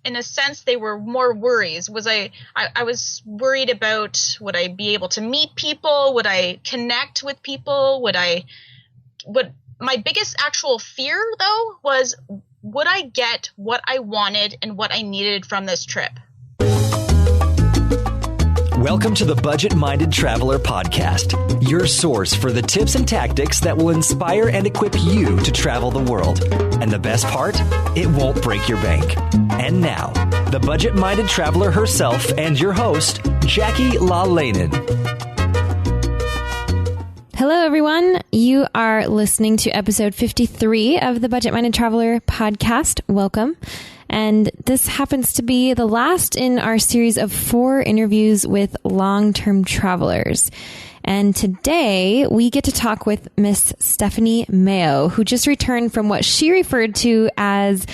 in a sense, they were more worries. I was worried about, would I be able to meet people? Would I connect with people? My biggest actual fear, though, was, would I get what I wanted and what I needed from this trip? Welcome to the Budget Minded Traveler Podcast, your source for the tips and tactics that will inspire and equip you to travel the world. And the best part, it won't break your bank. And now, the Budget Minded Traveler herself and your host, Jackie IRL. Hello, everyone. You are listening to episode 53 of the Budget Minded Traveler Podcast. Welcome. And this happens to be the last in our series of 4 interviews with long-term travelers. And today we get to talk with Miss Stephanie Mayo, who just returned from what she referred to as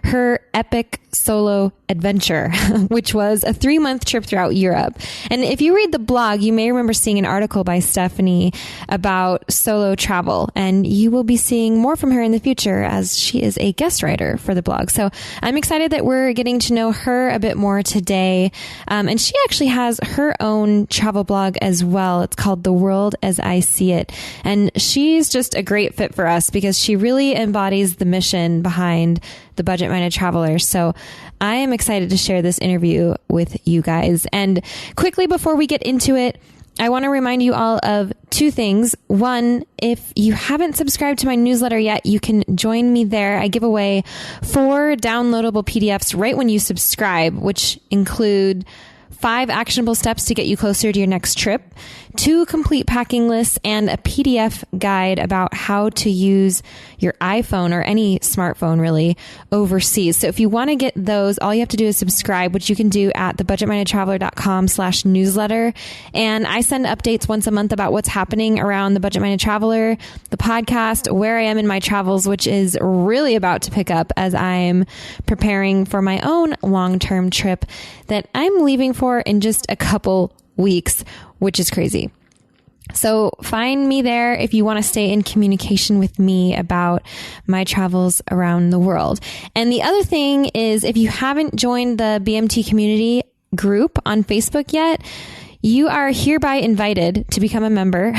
her epic solo adventure, which was a 3-month trip throughout Europe. And if you read the blog, you may remember seeing an article by Stephanie about solo travel, and you will be seeing more from her in the future as she is a guest writer for the blog. So I'm excited that we're getting to know her a bit more today. And she actually has her own travel blog as well. It's called The World as I See It. And she's just a great fit for us because she really embodies the mission behind the Budget Minded Traveler. So I am excited to share this interview with you guys. And quickly before we get into it, I want to remind you all of 2 things. One, if you haven't subscribed to my newsletter yet, you can join me there. I give away 4 downloadable PDFs right when you subscribe, which include 5 actionable steps to get you closer to your next trip, 2 complete packing lists, and a PDF guide about how to use your iPhone or any smartphone really overseas. So if you want to get those, all you have to do is subscribe, which you can do at thebudgetmindedtraveler.com/newsletter. And I send updates once a month about what's happening around the Budget Minded Traveler, the podcast, where I am in my travels, which is really about to pick up as I'm preparing for my own long-term trip that I'm leaving for in just a couple weeks, which is crazy. So find me there if you want to stay in communication with me about my travels around the world. And the other thing is, if you haven't joined the BMT community group on Facebook yet, you are hereby invited to become a member.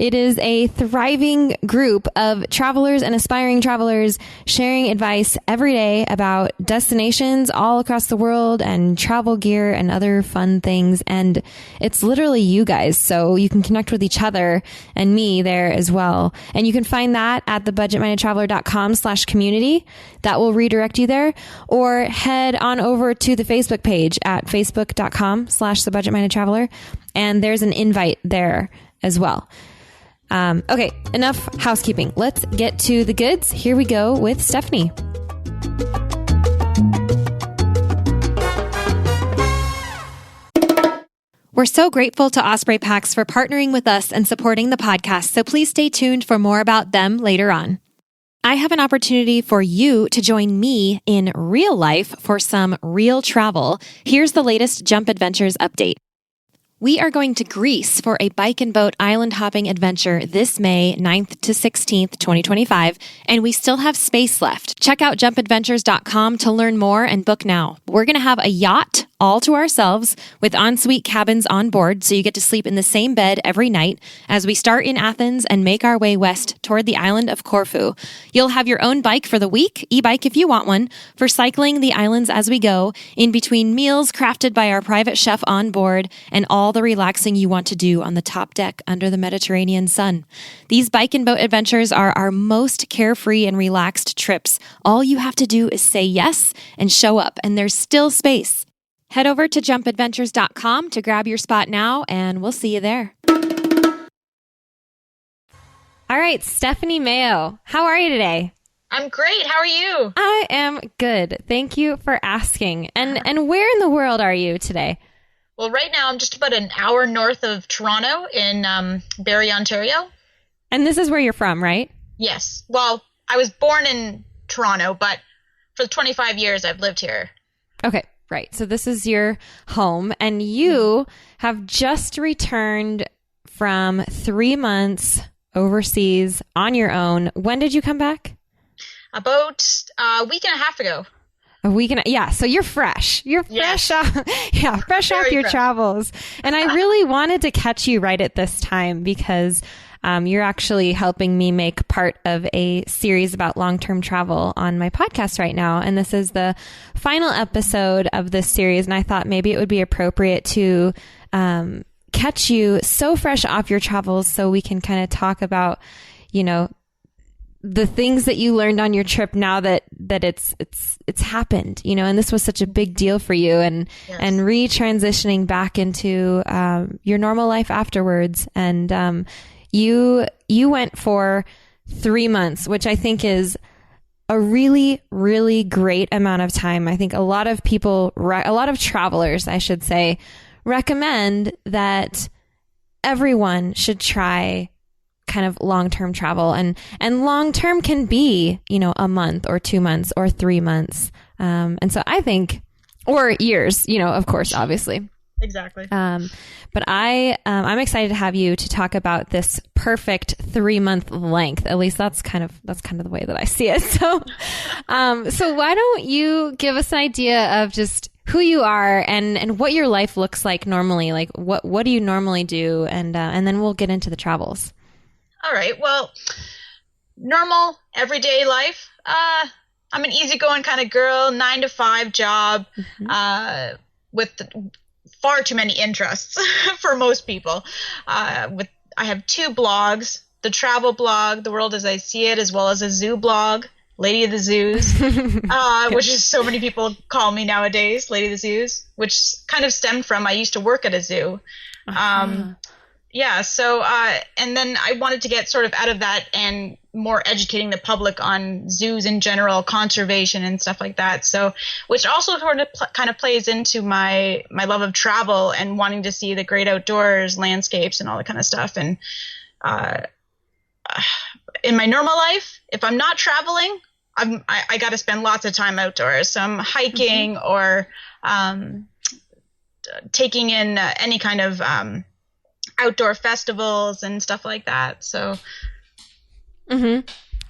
It is a thriving group of travelers and aspiring travelers sharing advice every day about destinations all across the world and travel gear and other fun things. And it's literally you guys, so you can connect with each other and me there as well. And you can find that at thebudgetmindedtraveler.com/community. That will redirect you there, or head on over to the Facebook page at facebook.com/thebudgetmindedtraveler. And there's an invite there as well. Okay, enough housekeeping. Let's get to the goods. Here we go with Stephanie. We're so grateful to Osprey Packs for partnering with us and supporting the podcast, so please stay tuned for more about them later on. I have an opportunity for you to join me in real life for some real travel. Here's the latest Jump Adventures update. We are going to Greece for a bike and boat island hopping adventure this May 9th to 16th, 2025, and we still have space left. Check out jumpadventures.com to learn more and book now. We're going to have a yacht all to ourselves with ensuite cabins on board, so you get to sleep in the same bed every night as we start in Athens and make our way west toward the island of Corfu. You'll have your own bike for the week, e-bike if you want one, for cycling the islands as we go, in between meals crafted by our private chef on board, and all the relaxing you want to do on the top deck under the Mediterranean sun. These bike and boat adventures are our most carefree and relaxed trips. All you have to do is say yes and show up, and there's still space. Head over to jumpadventures.com to grab your spot now, and we'll see you there. All right, Stephanie Mayo, how are you today? I'm great. How are you? I am good. Thank you for asking. And where in the world are you today? Well, right now I'm just about an hour north of Toronto in Barrie, Ontario. And this is where you're from, right? Yes. Well, I was born in Toronto, but for 25 years I've lived here. Okay. Right. So this is your home, and you have just returned from 3 months overseas on your own. When did you come back? About a week and a half ago. A week and yeah. So you're fresh. You're fresh off, fresh off your travels. And I really wanted to catch you right at this time because you're actually helping me make part of a series about long-term travel on my podcast right now. And this is the final episode of this series. And I thought maybe it would be appropriate to catch you so fresh off your travels so we can kind of talk about, you know, the things that you learned on your trip now that it's happened, you know, and this was such a big deal for you and retransitioning back into your normal life afterwards. And you went for 3 months, which I think is a really, really great amount of time. I think a lot of people, a lot of travelers, I should say, recommend that everyone should try kind of long-term travel, and long-term can be, you know, a month or 2 months or 3 months. And so I think, or years, you know, of course, obviously. Exactly. But I'm excited to have you to talk about this perfect 3 month length. At least that's kind of the way that I see it. So, so why don't you give us an idea of just who you are and what your life looks like normally? Like what do you normally do? And then we'll get into the travels. All right. Well, normal everyday life. I'm an easygoing kind of girl, 9 to 5 job, with far too many interests for most people. I have 2 blogs, the travel blog, The World as I See It, as well as a zoo blog, Lady of the Zoos, which is so many people call me nowadays, Lady of the Zoos, which kind of stemmed from I used to work at a zoo. So and then I wanted to get sort of out of that and more educating the public on zoos in general, conservation and stuff like that. So, which also sort of kind of plays into my love of travel and wanting to see the great outdoors, landscapes, and all that kind of stuff. And in my normal life, if I'm not traveling, I got to spend lots of time outdoors. So I'm hiking or taking in any kind of outdoor festivals and stuff like that. So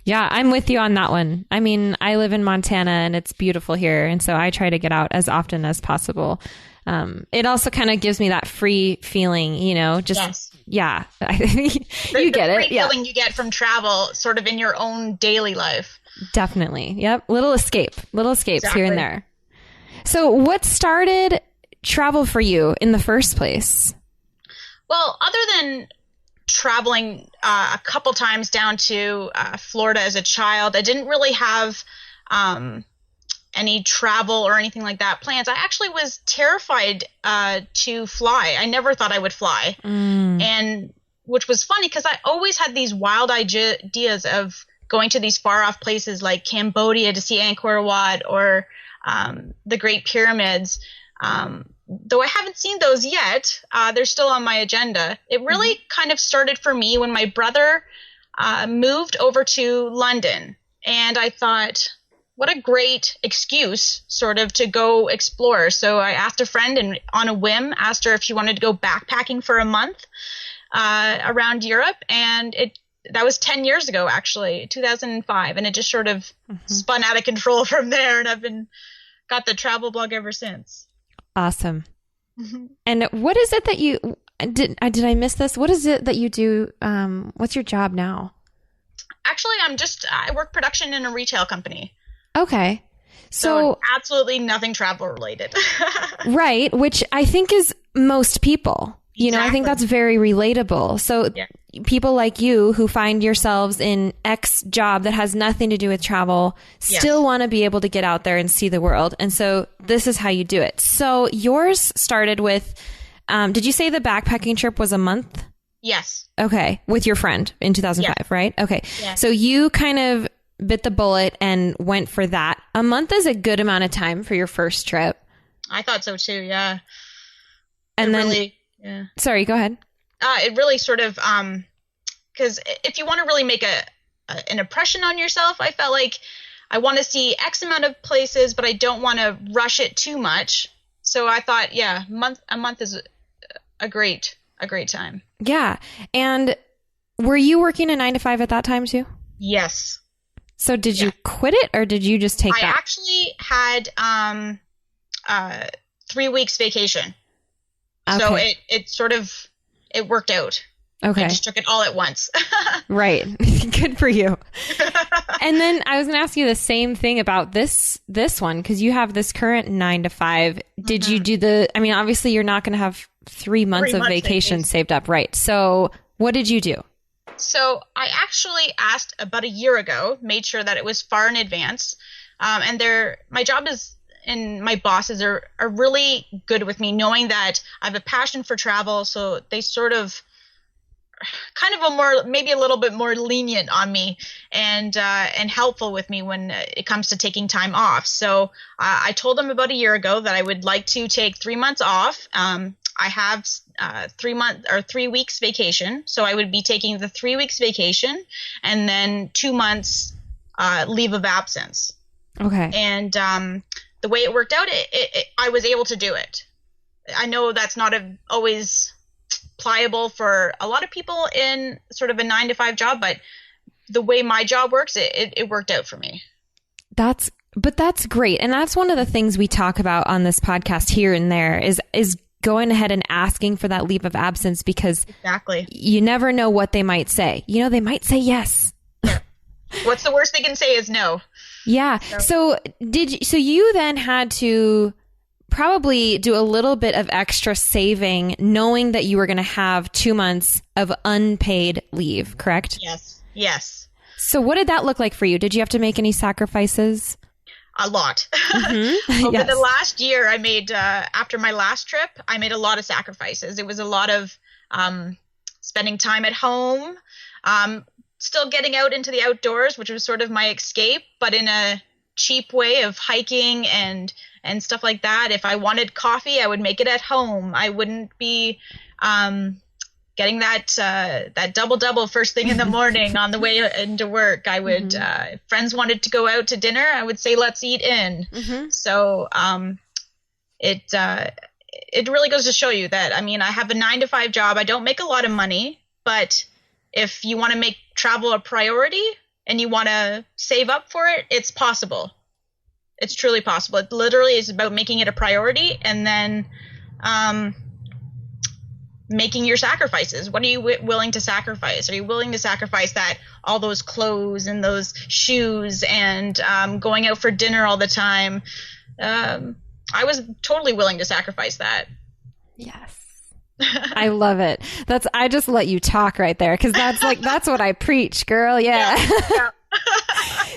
yeah, I'm with you on that one. I mean, I live in Montana and it's beautiful here, and so I try to get out as often as possible. It also kind of gives me that free feeling, you know, just you get it. Free feeling you get from travel sort of in your own daily life. Definitely. Yep. Little escapes here and there. So what started travel for you in the first place? Well, other than traveling a couple times down to Florida as a child, I didn't really have any travel or anything like that plans. I actually was terrified to fly. I never thought I would fly. And which was funny because I always had these wild ideas of going to these far off places like Cambodia to see Angkor Wat or the Great Pyramids. Though I haven't seen those yet, they're still on my agenda. It really kind of started for me when my brother moved over to London. And I thought, what a great excuse sort of to go explore. So I asked a friend and on a whim asked her if she wanted to go backpacking for a month around Europe. And that was 10 years ago, actually, 2005. And it just sort of spun out of control from there. And I've got the travel blog ever since. Awesome. And what is it that you did I miss this? What is it that you do? What's your job now? Actually, I work production in a retail company. Okay. So absolutely nothing travel related. Right. Which I think is most people. You know, I think that's very relatable. So people like you who find yourselves in X job that has nothing to do with travel still want to be able to get out there and see the world. And so this is how you do it. So yours started with, did you say the backpacking trip was a month? Yes. Okay. With your friend in 2005, right? Okay. Yes. So you kind of bit the bullet and went for that. A month is a good amount of time for your first trip. I thought so too. Yeah. And then sorry, go ahead. It really sort of, because if you want to really make an impression on yourself, I felt like I want to see X amount of places, but I don't want to rush it too much. So I thought, a month is a great time. Yeah. And were you working a 9 to 5 at that time too? Yes. So did you quit it or did you just take that? I actually had 3 weeks vacation. Okay. So it worked out. Okay. I just took it all at once. Right. Good for you. And then I was going to ask you the same thing about this one, because you have this current 9 to 5. Did you do obviously you're not going to have 3 months of vacation saved up, right? So what did you do? So I actually asked about a year ago, made sure that it was far in advance. And my job is, and my bosses are really good with me, knowing that I have a passion for travel. So they sort of kind of maybe a little bit more lenient on me and helpful with me when it comes to taking time off. So I told them about a year ago that I would like to take 3 months off. I have 3 weeks vacation. So I would be taking the 3 weeks vacation and then 2 months leave of absence. Okay. And the way it worked out, I was able to do it. I know that's not always pliable for a lot of people in sort of a 9 to 5 job, but the way my job works, it worked out for me. That's great. And that's one of the things we talk about on this podcast here and there is going ahead and asking for that leave of absence, because exactly, you never know what they might say. They might say yes. Yeah. What's the worst they can say is no. Yeah. So you then had to probably do a little bit of extra saving, knowing that you were going to have 2 months of unpaid leave, correct? Yes. So what did that look like for you? Did you have to make any sacrifices? A lot. Mm-hmm. Over the last year, I made, after my last trip, I made a lot of sacrifices. It was a lot of spending time at home, still getting out into the outdoors, which was sort of my escape, but in a cheap way of hiking and stuff like that. If I wanted coffee, I would make it at home. I wouldn't be getting that double first thing in the morning on the way into work. I would, if friends wanted to go out to dinner, I would say, let's eat in. Mm-hmm. So it really goes to show you that, I have a 9 to 5 job. I don't make a lot of money, but if you want to make travel a priority and you want to save up for it, it's possible. It's truly possible. It literally is about making it a priority and then making your sacrifices. What are you willing to sacrifice? Are you willing to sacrifice all those clothes and those shoes and going out for dinner all the time? I was totally willing to sacrifice that. Yes. I love it. I just let you talk right there, because that's what I preach, girl. Yeah.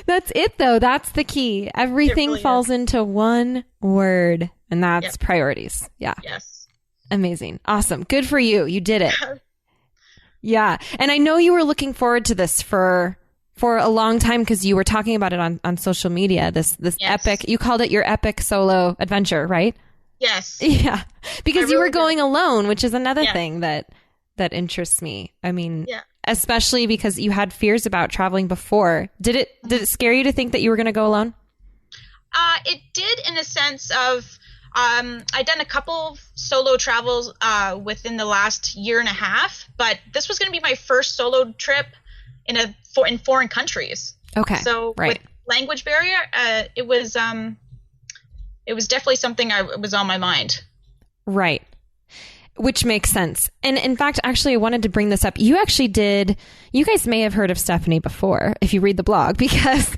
That's it, though. That's the key. Everything really falls into one word, and that's priorities. Yeah. Yes. Amazing. Awesome. Good for you. You did it. Yeah. And I know you were looking forward to this for a long time, because you were talking about it on social media, this epic, you called it your epic solo adventure, right? Yes. Yeah. Because you were going alone, which is another thing that interests me. Especially because you had fears about traveling before. Did it scare you to think that you were going to go alone? It did, in a sense of, I'd done a couple solo travels within the last year and a half, but this was going to be my first solo trip in foreign countries. Okay. So with language barrier, it was definitely something was on my mind. Right. Which makes sense. And in fact, actually, I wanted to bring this up. You guys may have heard of Stephanie before, if you read the blog, because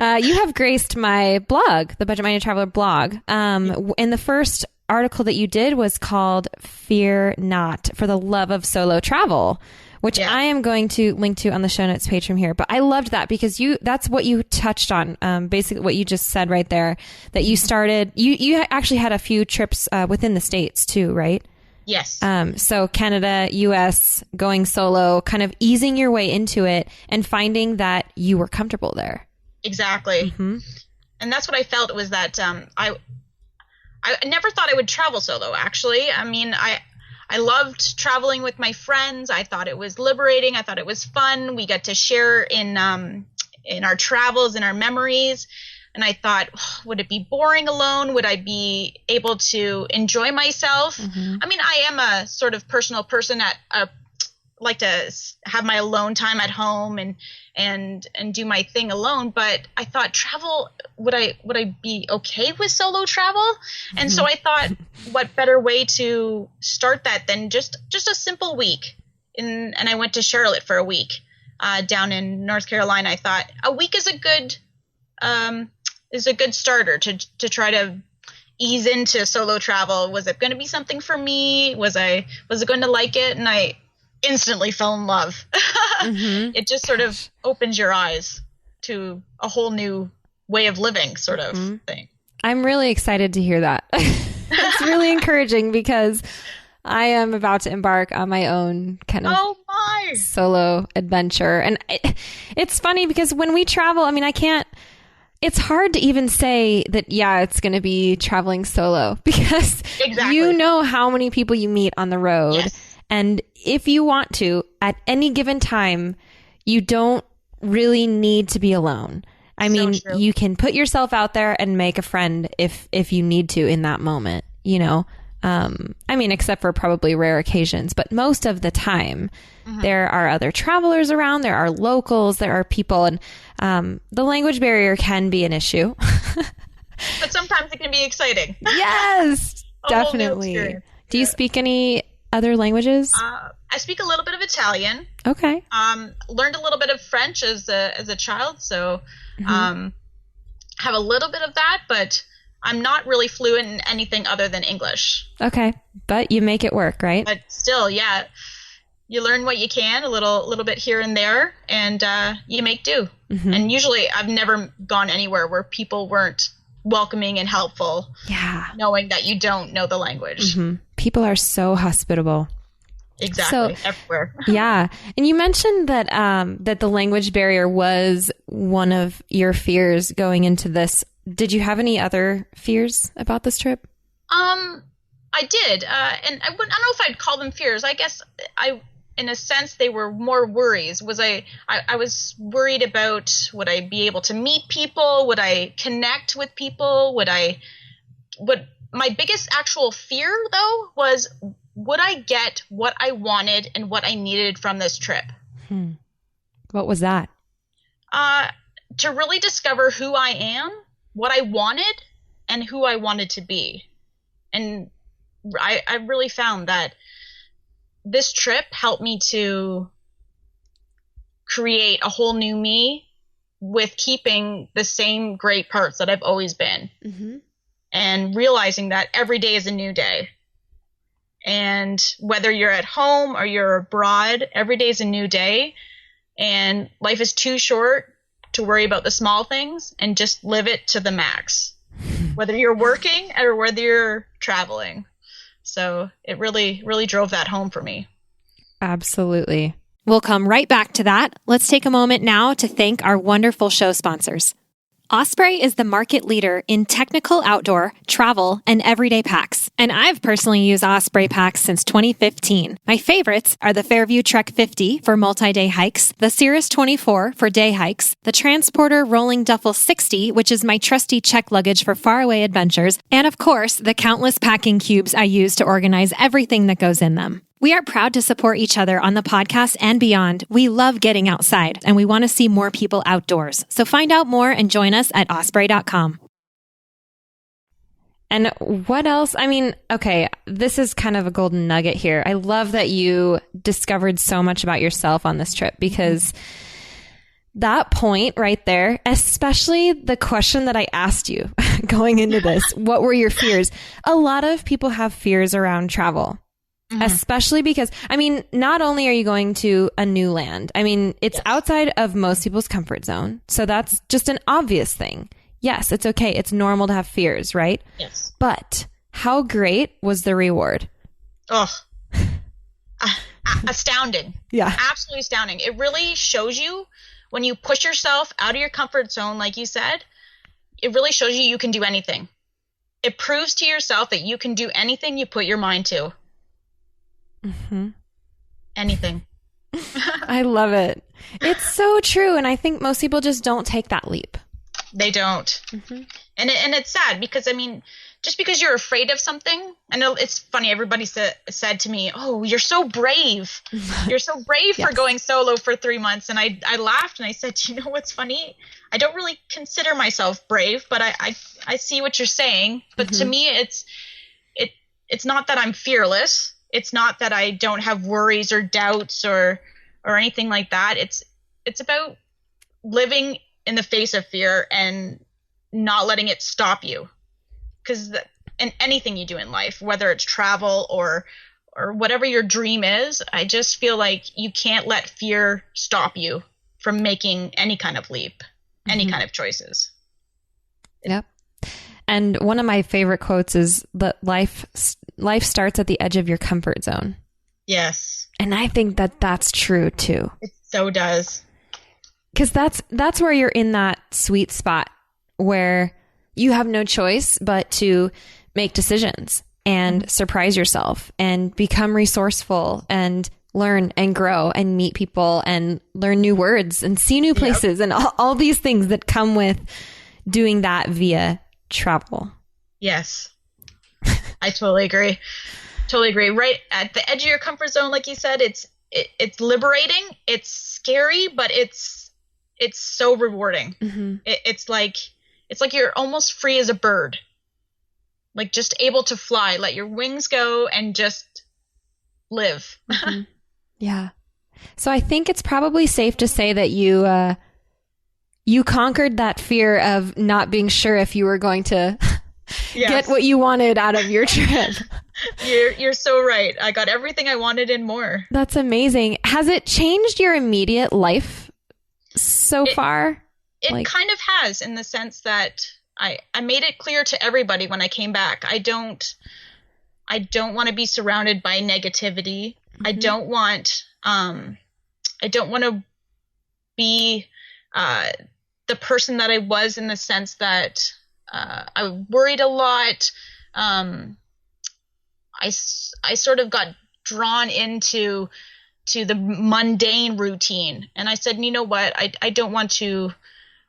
you have graced my blog, the Budget Minded Traveler blog. And the first article that you did was called Fear Not, for the Love of Solo Travel, which I am going to link to on the show notes page from here. But I loved that, because that's what you touched on, basically what you just said right there, that you started, you actually had a few trips within the States too, right? Yes. So Canada, US, going solo, kind of easing your way into it and finding that you were comfortable there. Exactly. Mm-hmm. And that's what I felt, was that I never thought I would travel solo, actually. I loved traveling with my friends. I thought it was liberating. I thought it was fun. We got to share in our travels and our memories. And I thought, would it be boring alone? Would I be able to enjoy myself? Mm-hmm. I am a sort of personal person at a like to have my alone time at home and do my thing alone. But I thought travel, would I be okay with solo travel? And so I thought, what better way to start that than just a simple week. And I went to Charlotte for a week down in North Carolina. I thought a week is a good starter to try to ease into solo travel. Was it going to be something for me? Was I going to like it? And I instantly fell in love. It just sort of opens your eyes to a whole new way of living, sort of thing. I'm really excited to hear that. It's really encouraging because I am about to embark on my own kind of solo adventure. And it's funny because when we travel, I mean, it's hard to even say that, it's going to be traveling solo because you know how many people you meet on the road. Yes. And if you want to, at any given time, you don't really need to be alone. I mean, you can put yourself out there and make a friend if you need to in that moment, you know? I mean, except for probably rare occasions, but most of the time there are other travelers around, there are locals, there are people, and the language barrier can be an issue. But sometimes it can be exciting. Yes, definitely. Do you speak any other languages? I speak a little bit of Italian. Okay. Learned a little bit of French as a child, so have a little bit of that, but I'm not really fluent in anything other than English. Okay, but you make it work, right? But still, you learn what you can, a little bit here and there, and you make do. And usually, I've never gone anywhere where people weren't welcoming and helpful. Yeah, knowing that you don't know the language. People are so hospitable. Exactly, so, everywhere. Yeah, and you mentioned that that the language barrier was one of your fears going into this. Did you have any other fears about this trip? I did, and I don't know if I'd call them fears. I guess in a sense, they were more worries. I was worried about, would I be able to meet people? Would I connect with people? My biggest actual fear, though, was, would I get what I wanted and what I needed from this trip? What was that? To really discover who I am, what I wanted, and who I wanted to be. And I really found that this trip helped me to create a whole new me with keeping the same great parts that I've always been. And realizing that every day is a new day. And whether you're at home or you're abroad, every day is a new day. And life is too short to worry about the small things and just live it to the max, whether you're working or whether you're traveling. So it really, really drove that home for me. Absolutely. We'll come right back to that. Let's take a moment now to thank our wonderful show sponsors. Osprey is the market leader in technical outdoor, travel, and everyday packs. And I've personally used Osprey packs since 2015. My favorites are the Fairview Trek 50 for multi-day hikes, the Cirrus 24 for day hikes, the Transporter Rolling Duffel 60, which is my trusty check luggage for faraway adventures, and of course, the countless packing cubes I use to organize everything that goes in them. We are proud to support each other on the podcast and beyond. We love getting outside, and we want to see more people outdoors. So find out more and join us at osprey.com. And what else? I mean, okay, this is kind of a golden nugget here. I love that you discovered so much about yourself on this trip, because that point right there, especially the question that I asked you going into this, what were your fears? A lot of people have fears around travel. Especially because, I mean, not only are you going to a new land, I mean, it's outside of most people's comfort zone. So that's just an obvious thing. Yes, it's okay. It's normal to have fears, right? Yes. But how great was the reward? Oh, astounding. Yeah. Absolutely astounding. It really shows you when you push yourself out of your comfort zone, like you said, it really shows you can do anything. It proves to yourself that you can do anything you put your mind to. Anything. I love it. It's so true. And I think most people just don't take that leap. They don't. And it's sad because, I mean, just because you're afraid of something. I know it's funny. Everybody said to me, "Oh, you're so brave. You're so brave for going solo for 3 months." And I laughed and I said, "You know what's funny? I don't really consider myself brave, but I see what you're saying. But to me, it's not that I'm fearless. It's not that I don't have worries or doubts or anything like that. It's about living in the face of fear and not letting it stop you. Because in anything you do in life, whether it's travel or whatever your dream is, I just feel like you can't let fear stop you from making any kind of leap, any kind of choices." Yep. And one of my favorite quotes is that life starts at the edge of your comfort zone. Yes. And I think that that's true too. It so does. Because that's where you're in that sweet spot where you have no choice but to make decisions and surprise yourself and become resourceful and learn and grow and meet people and learn new words and see new places and all these things that come with doing that via travel. Yes. I totally agree. Totally agree. Right at the edge of your comfort zone, like you said, it's liberating. It's scary, but it's so rewarding. It's like you're almost free as a bird, like just able to fly, let your wings go and just live. Yeah. So I think it's probably safe to say that you conquered that fear of not being sure if you were going to get what you wanted out of your trip. You're so right. I got everything I wanted and more. That's amazing. Has it changed your immediate life so far? It kind of has, in the sense that I made it clear to everybody when I came back. I don't want to be surrounded by negativity. I don't want to be the person that I was, in the sense that I worried a lot. I sort of got drawn into the mundane routine, and I said, you know what, I don't want to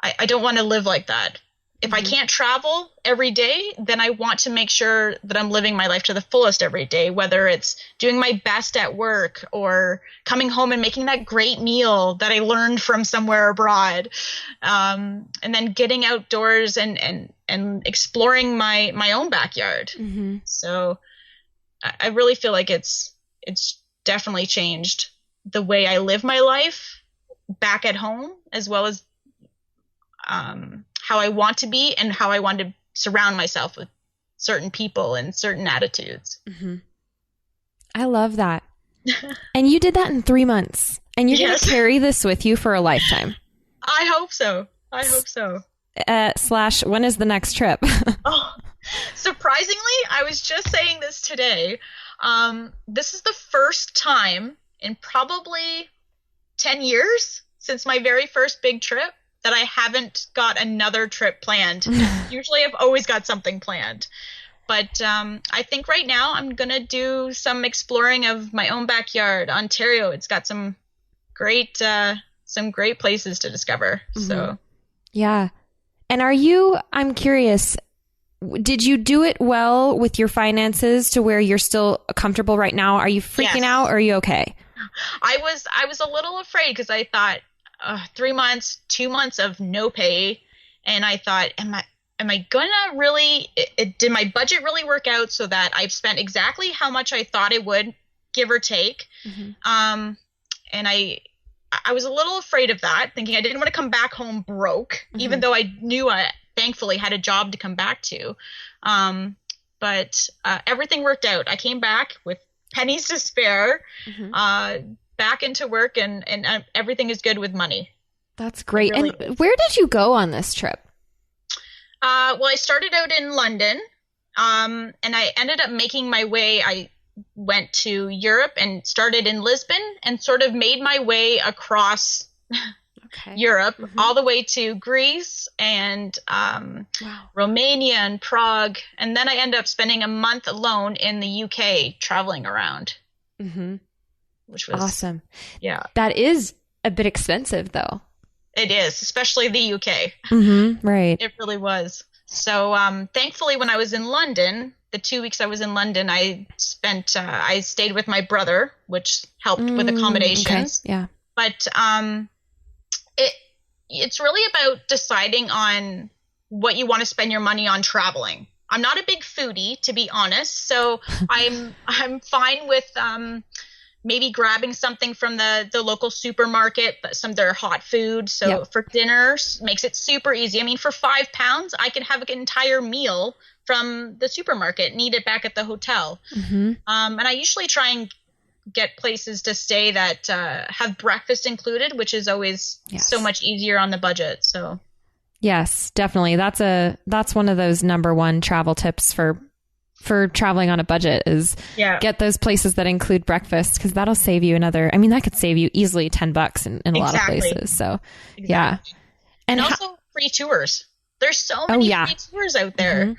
live like that. If I can't travel every day, then I want to make sure that I'm living my life to the fullest every day, whether it's doing my best at work or coming home and making that great meal that I learned from somewhere abroad. And then getting outdoors and exploring my own backyard. So I really feel like it's definitely changed the way I live my life back at home, as well as how I want to be and how I want to surround myself with certain people and certain attitudes. I love that. And you did that in 3 months, and you're going to carry this with you for a lifetime. I hope so. / when is the next trip? Surprisingly, I was just saying this today. This is the first time in probably 10 years since my very first big trip that I haven't got another trip planned. Usually I've always got something planned. But I think right now I'm going to do some exploring of my own backyard. Ontario, it's got some great places to discover. So, yeah. And I'm curious, did you do it well with your finances to where you're still comfortable right now? Are you freaking out, or are you okay? I was a little afraid, because I thought 3 months, 2 months of no pay. And I thought, am I gonna really, did my budget really work out so that I've spent exactly how much I thought it would, give or take? And I was a little afraid of that, thinking I didn't want to come back home broke, even though I knew I thankfully had a job to come back to. But everything worked out. I came back with pennies to spare, back into work, and everything is good with money. That's great. Really and where did you go on this trip? Well, I started out in London, and I ended up making my way. I went to Europe and started in Lisbon and sort of made my way across Europe, all the way to Greece and Romania and Prague. And then I ended up spending a month alone in the UK traveling around, which was awesome. Yeah. That is a bit expensive, though. It is, especially the UK. Right. It really was. So thankfully, when I was in London, the 2 weeks I was in London, I stayed with my brother, which helped with accommodations. Okay. Yeah. But it's really about deciding on what you want to spend your money on traveling. I'm not a big foodie, to be honest, so I'm fine with maybe grabbing something from the local supermarket, but some of their hot food. So for dinner, makes it super easy. I mean, for £5, I can have an entire meal from the supermarket and eat it back at the hotel. Mm-hmm. And I usually try and get places to stay that have breakfast included, which is always so much easier on the budget. So yes, definitely. That's one of those number one travel tips for traveling on a budget is get those places that include breakfast, because that'll save you that could save you easily $10 in a lot of places. So yeah. And also free tours. There's so many free tours out there. Mm-hmm.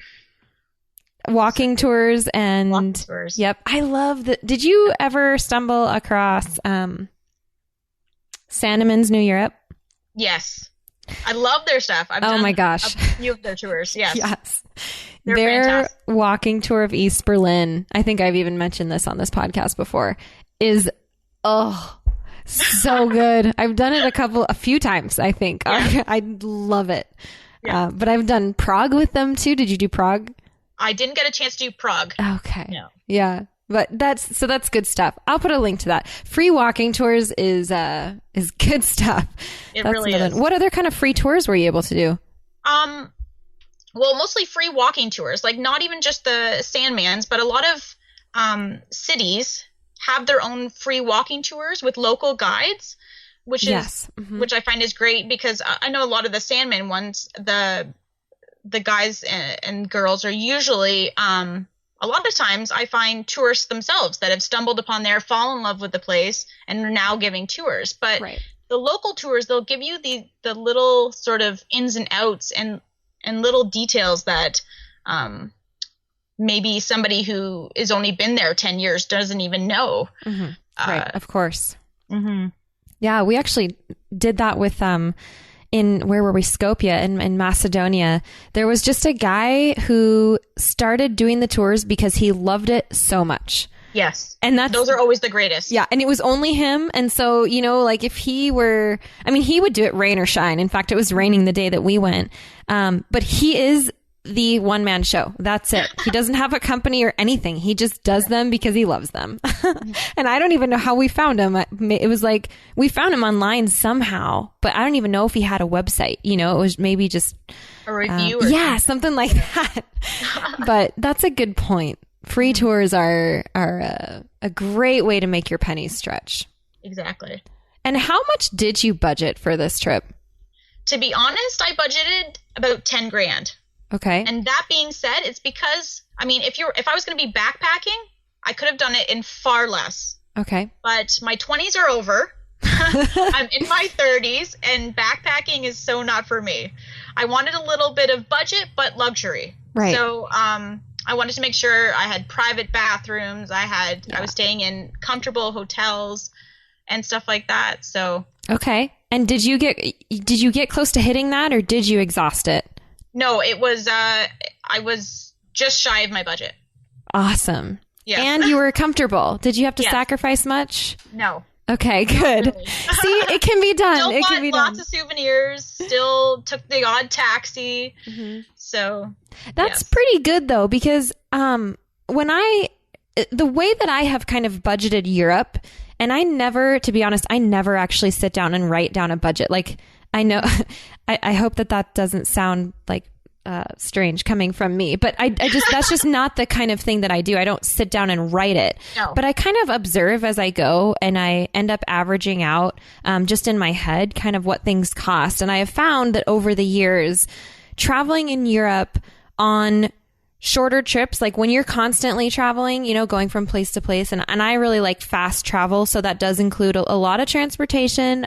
Walking tours and yep. I love that. Did you ever stumble across Sandeman's New Europe? Yes. I love their stuff. I've done a few of their tours. Yes. Yes. They're their fantastic. walking tour of East Berlin, I think I've even mentioned this on this podcast before, is so good. I've done it a few times, I think. Yeah. I love it. Yeah. But I've done Prague with them too. Did you do Prague? I didn't get a chance to do Prague. Okay. No. Yeah. But that's good stuff. I'll put a link to that. Free walking tours is good stuff. It really is. What other kind of free tours were you able to do? Well, mostly free walking tours, like not even just the Sandmans, but a lot of cities have their own free walking tours with local guides, which I find is great, because I know a lot of the Sandman ones, the guys and girls are usually a lot of times I find tourists themselves that have stumbled upon there, fall in love with the place, and are now giving tours. But the local tours, they'll give you the little sort of ins and outs and little details that maybe somebody who has only been there 10 years doesn't even know. Mm-hmm. Right, of course. Mm-hmm. Yeah, we actually did that with in where were we? Skopje in Macedonia. There was just a guy who started doing the tours because he loved it so much. Yes. And those are always the greatest. Yeah. And it was only him. And so, like if he would do it rain or shine. In fact, it was raining the day that we went. But he is the one-man show. That's it. He doesn't have a company or anything. He just does them because he loves them. And I don't even know how we found him. It was like we found him online somehow, but I don't even know if he had a website. It was maybe just a review. Something like that. But that's a good point. Free tours are a great way to make your pennies stretch. Exactly. And how much did you budget for this trip? To be honest, I budgeted about 10 grand. Okay. And that being said, it's because, if I was going to be backpacking, I could have done it in far less. Okay. But my 20s are over. I'm in my 30s, and backpacking is so not for me. I wanted a little bit of budget, but luxury. Right. So, I wanted to make sure I had private bathrooms. I was staying in comfortable hotels and stuff like that. So. Okay. And did you get close to hitting that, or did you exhaust it? No, it was, I was just shy of my budget. Awesome. Yes. And you were comfortable. Did you have to sacrifice much? No. Okay, good. Really. See, it can be done. Still it can be lots done. of souvenirs, still took the odd taxi. Mm-hmm. So that's pretty good though, because the way that I have kind of budgeted Europe, and to be honest, I never actually sit down and write down a budget. Like, I know, I hope that doesn't sound like strange coming from me, but that's just not the kind of thing that I do. I don't sit down and write it, but I kind of observe as I go, and I end up averaging out just in my head kind of what things cost. And I have found that over the years, traveling in Europe on shorter trips, like when you're constantly traveling, going from place to place, and I really like fast travel. So that does include a lot of transportation,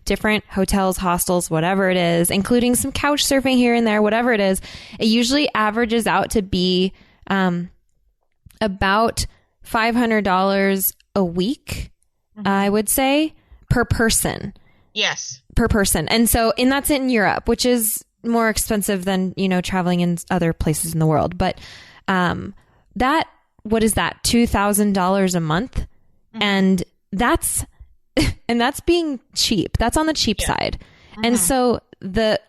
different hotels, hostels, whatever it is, including some couch surfing here and there, whatever it is. It usually averages out to be about $500 a week, I would say, per person. Yes. Per person. And that's in Europe, which is more expensive than, traveling in other places in the world. But what is that? $2,000 a month. Mm-hmm. And that's being cheap. That's on the cheap side. Mm-hmm. And so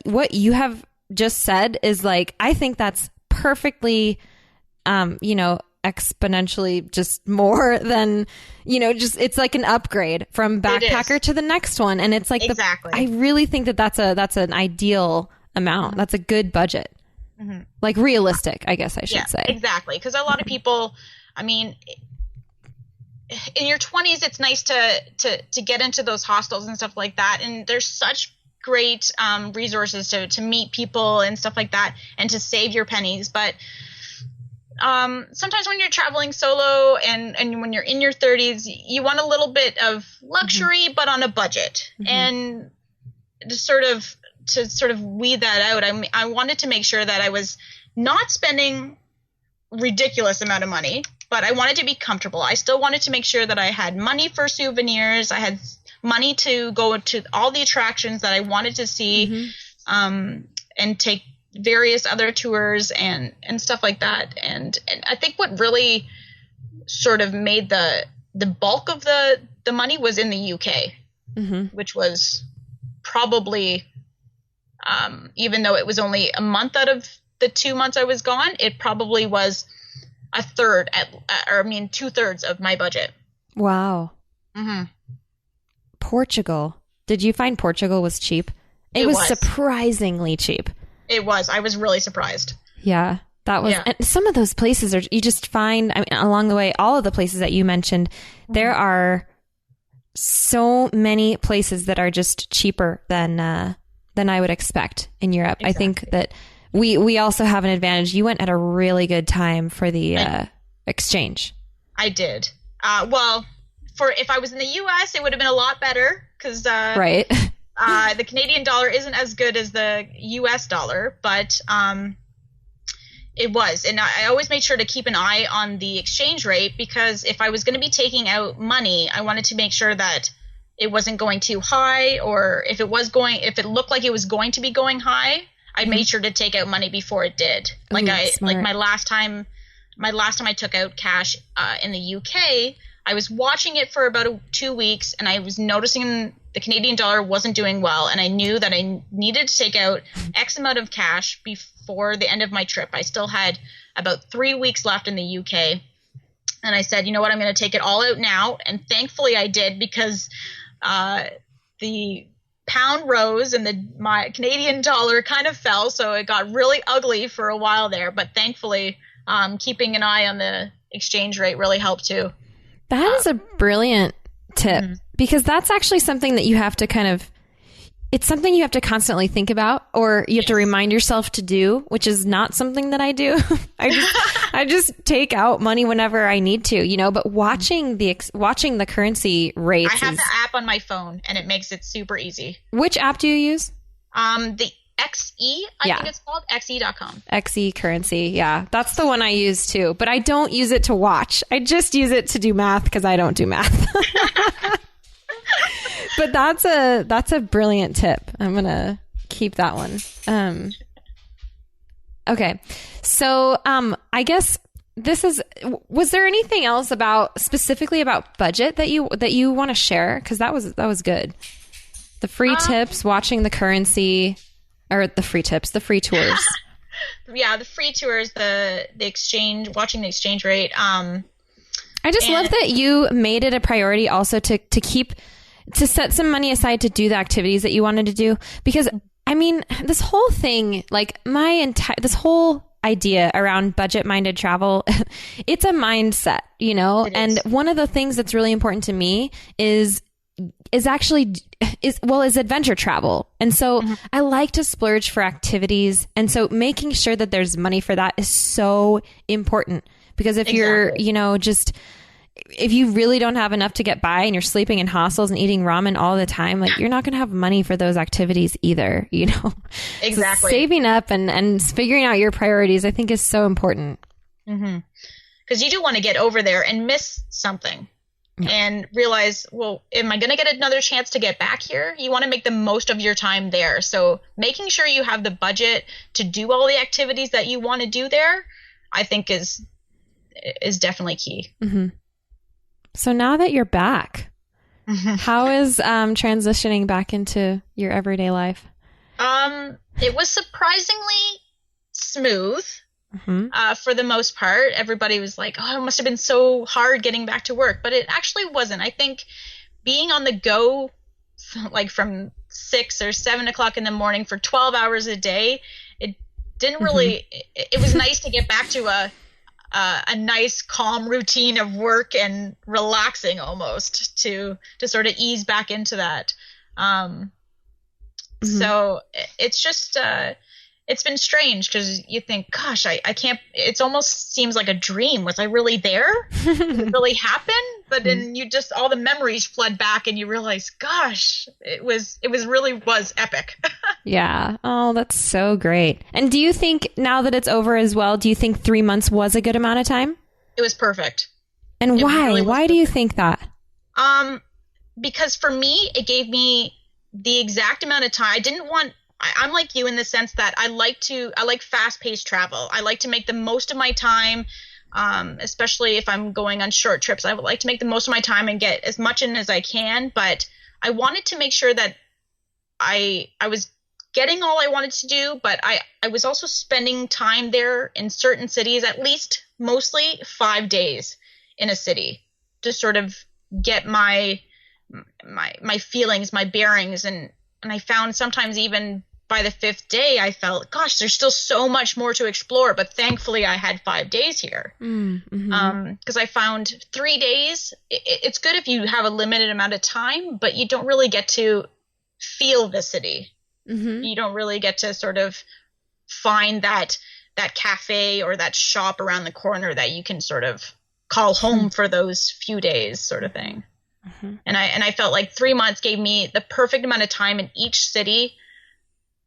what you have just said is like, I think that's perfectly, exponentially just more than, it's like an upgrade from backpacker to the next one. And it's like, exactly. I really think that's an ideal amount. Mm-hmm. That's a good budget. Mm-hmm. Like realistic, I guess I should say. Exactly. Because a lot of people, I mean, in your 20s, it's nice to get into those hostels and stuff like that. And there's such great resources to meet people and stuff like that and to save your pennies. But sometimes when you're traveling solo and when you're in your 30s, you want a little bit of luxury, mm-hmm. but on a budget. Mm-hmm. And to sort of weed that out, I wanted to make sure that I was not spending ridiculous amount of money, but I wanted to be comfortable. I still wanted to make sure that I had money for souvenirs. I had money to go to all the attractions that I wanted to see, mm-hmm. And take various other tours and stuff like that. And I think what really sort of made the bulk of the money was in the UK, mm-hmm. which was probably, even though it was only a month out of the 2 months I was gone, it probably was a third, 2/3 of my budget. Wow. Mm-hmm. Portugal. Did you find Portugal was cheap? It was surprisingly cheap. It was. I was really surprised. Yeah. That was, and some of those places you just find, along the way, all of the places that you mentioned, mm-hmm. there are so many places that are just cheaper than I would expect in Europe. Exactly. I think that we also have an advantage. You went at a really good time for the exchange. I did. Well, if I was in the US, it would have been a lot better because right. The Canadian dollar isn't as good as the US dollar, but it was. And I always made sure to keep an eye on the exchange rate because if I was going to be taking out money, I wanted to make sure that it wasn't going too high, or if it looked like it was going to be going high, I mm-hmm. made sure to take out money before it did. Like smart. my last time I took out cash in the UK, I was watching it for about 2 weeks, and I was noticing the Canadian dollar wasn't doing well, and I knew that I needed to take out X amount of cash before the end of my trip. I still had about 3 weeks left in the UK, and I said, you know what, I'm going to take it all out now, and thankfully I did because the pound rose and my Canadian dollar kind of fell, so it got really ugly for a while there, but thankfully keeping an eye on the exchange rate really helped too. That is a brilliant tip mm-hmm. because that's actually something that you have to it's something you have to constantly think about, or you have to remind yourself to do, which is not something that I do. I just take out money whenever I need to, but watching the currency rates. I have the app on my phone and it makes it super easy. Which app do you use? The XE, I think it's called, xe.com. XE currency, yeah. That's the one I use too, but I don't use it to watch. I just use it to do math because I don't do math. But that's a brilliant tip. I'm going to keep that one. Okay. So I guess was there anything else specifically about budget that you want to share? Because that was good. The free tips, watching the currency. Or the free tips, the free tours. Yeah, the free tours, the exchange, watching the exchange rate. I just love that you made it a priority also to set some money aside to do the activities that you wanted to do. Because, this whole thing, like this whole idea around budget-minded travel, it's a mindset, And one of the things that's really important to me is adventure travel. And so mm-hmm. I like to splurge for activities. And so making sure that there's money for that is so important, because if you're, if you really don't have enough to get by and you're sleeping in hostels and eating ramen all the time, like you're not going to have money for those activities either, Exactly. So saving up and figuring out your priorities, I think, is so important. Mm-hmm. Because you do want to get over there and miss something. and realize, well, am I going to get another chance to get back here? You want to make the most of your time there. So making sure you have the budget to do all the activities that you want to do there, I think is definitely key. Mm-hmm. So now that you're back, how is transitioning back into your everyday life? It was surprisingly smooth. For the most part. Everybody was like, oh, it must have been so hard getting back to work, but it actually wasn't. I think being on the go, like from 6 or 7 o'clock in the morning for 12 hours a day, it didn't really, it was nice to get back to a nice calm routine of work and relaxing almost to sort of ease back into that. So it's just, it's been strange because you think, gosh, I can't, it almost seems like a dream. Was I really there? Did it really happen? But then you just, all the memories flood back and you realize, gosh, it really was epic. Yeah. Oh, that's so great. And do you think now that it's over as well, do you think 3 months was a good amount of time? It was perfect. And why? Why do you think that? Because for me, it gave me the exact amount of time. I'm like you in the sense that I like fast-paced travel. I like to make the most of my time, especially if I'm going on short trips. I would like to make the most of my time and get as much in as I can. But I wanted to make sure that I was getting all I wanted to do, but I was also spending time there in certain cities, at least mostly 5 days in a city to sort of get my feelings, my bearings. And I found sometimes even by the 5th day, I felt, gosh, there's still so much more to explore. But thankfully, I had 5 days here. Because I found 3 days, it's good if you have a limited amount of time, but you don't really get to feel the city. You don't really get to sort of find that cafe or that shop around the corner that you can sort of call home for those few days, sort of thing. And I felt like 3 months gave me the perfect amount of time in each city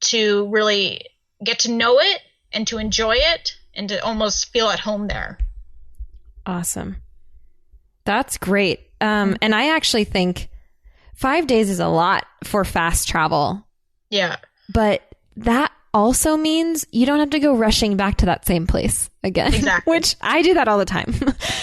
to really get to know it and to enjoy it and to almost feel at home there. Awesome. That's great. And I actually think 5 days is a lot for fast travel. Yeah. But that also means you don't have to go rushing back to that same place again. Exactly. Which I do that all the time.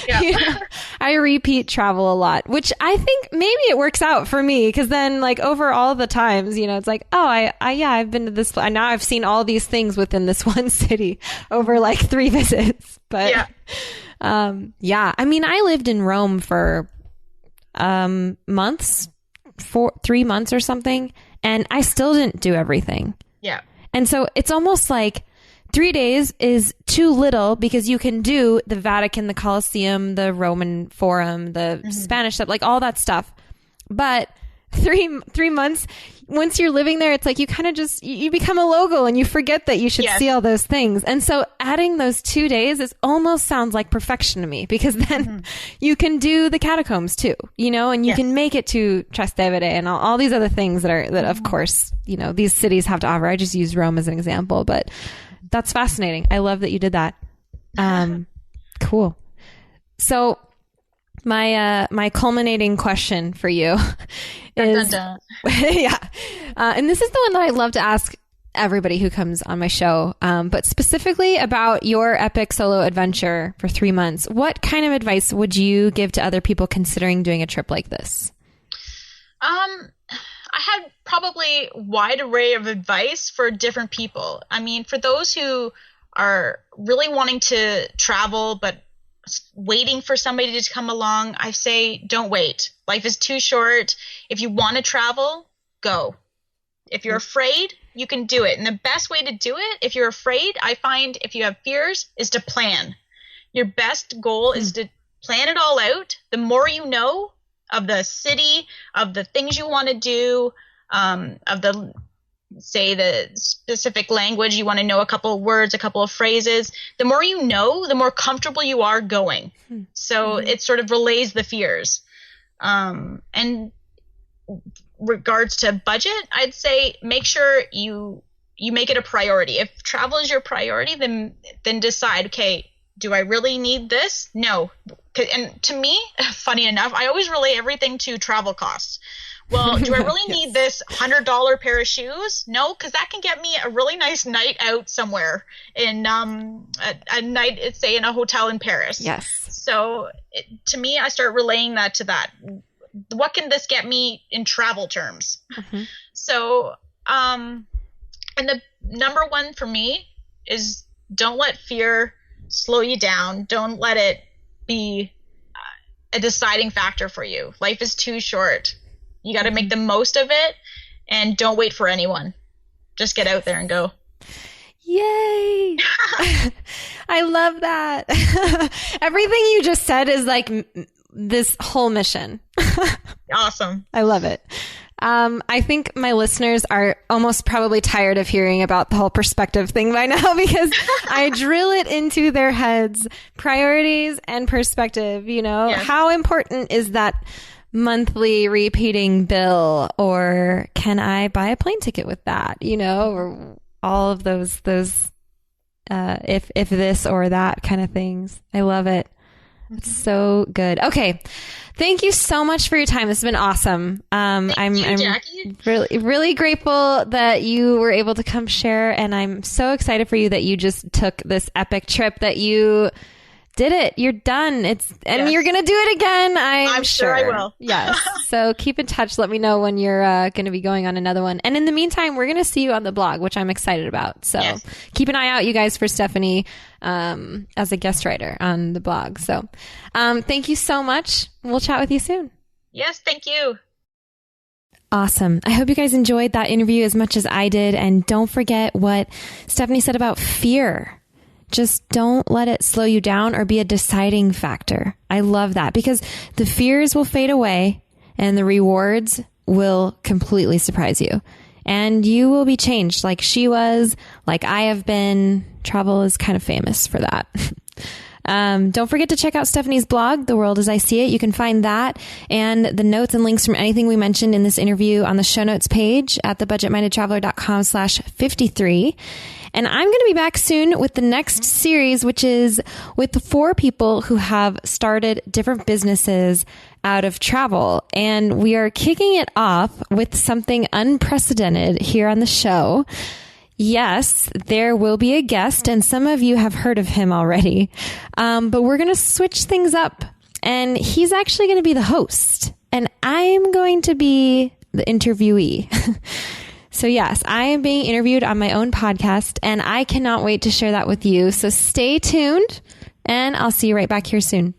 Yeah. I repeat travel a lot, which I think maybe it works out for me because then like over all the times, it's like, oh, I've been to this. Now I've seen all these things within this one city over like 3 visits. But I mean, I lived in Rome for months, 3 months or something, and I still didn't do everything. Yeah. And so it's almost like 3 days is too little because you can do the Vatican, the Colosseum, the Roman Forum, the Spanish stuff, like all that stuff. But 3 months, once you're living there, it's like you kind of just, you become a local and you forget that you should see all those things. And so adding those 2 days is almost sounds like perfection to me because then you can do the catacombs too, and you can make it to Trastevere and all these other things that of course, these cities have to offer. I just use Rome as an example, but that's fascinating. I love that you did that. Cool. So my culminating question for you is, and this is the one that I love to ask everybody who comes on my show, but specifically about your epic solo adventure for 3 months. What kind of advice would you give to other people considering doing a trip like this? I had probably a wide array of advice for different people. I mean, for those who are really wanting to travel but waiting for somebody to come along, I say don't wait. Life is too short. If you want to travel, go. If you're afraid, you can do it. And the best way to do it, if you're afraid, I find if you have fears, is to plan. Your best goal is to plan it all out. The more you know of the city, of the things you want to do, of the specific language, you want to know a couple of words, a couple of phrases. The more you know, the more comfortable you are going. So it sort of relays the fears. And regards to budget, I'd say make sure you make it a priority. If travel is your priority, then decide, okay, Do I really need this? No. And to me, funny enough, I always relate everything to travel costs. Well, do I really need this $100 pair of shoes? No, because that can get me a really nice night out somewhere in a night, say, in a hotel in Paris. Yes. So to me, I start relaying that to that. What can this get me in travel terms? Mm-hmm. So, and the number one for me is don't let fear slow you down. Don't let it be a deciding factor for you. Life is too short. You got to make the most of it, and don't wait for anyone. Just get out there and go. Yay. I love that. Everything you just said is like this whole mission. Awesome. I love it. I think my listeners are almost probably tired of hearing about the whole perspective thing by now, because I drill it into their heads. Priorities and perspective, yes. How important is that monthly repeating bill, or can I buy a plane ticket with that, or all of those if this or that kind of things. I love it. It's so good. Okay. Thank you so much for your time. This has been awesome. I'm Jackie. really, really grateful that you were able to come share. And I'm so excited for you that you just took this epic trip, that you did it. You're done. Yes. You're going to do it again. I'm sure I will. Yes. So keep in touch. Let me know when you're going to be going on another one. And in the meantime, we're going to see you on the blog, which I'm excited about. So yes. Keep an eye out, you guys, for Stephanie as a guest writer on the blog. So thank you so much. We'll chat with you soon. Yes. Thank you. Awesome. I hope you guys enjoyed that interview as much as I did. And don't forget what Stephanie said about fear. Just don't let it slow you down or be a deciding factor. I love that, because the fears will fade away and the rewards will completely surprise you. And you will be changed like she was, like I have been. Travel is kind of famous for that. Don't forget to check out Stephanie's blog, The World as I See It. You can find that and the notes and links from anything we mentioned in this interview on the show notes page at thebudgetmindedtraveler.com/53. And I'm going to be back soon with the next series, which is with the 4 people who have started different businesses out of travel. And we are kicking it off with something unprecedented here on the show. Yes, there will be a guest, and some of you have heard of him already. But we're going to switch things up, and he's actually going to be the host, and I'm going to be the interviewee. So yes, I am being interviewed on my own podcast, and I cannot wait to share that with you. So stay tuned, and I'll see you right back here soon.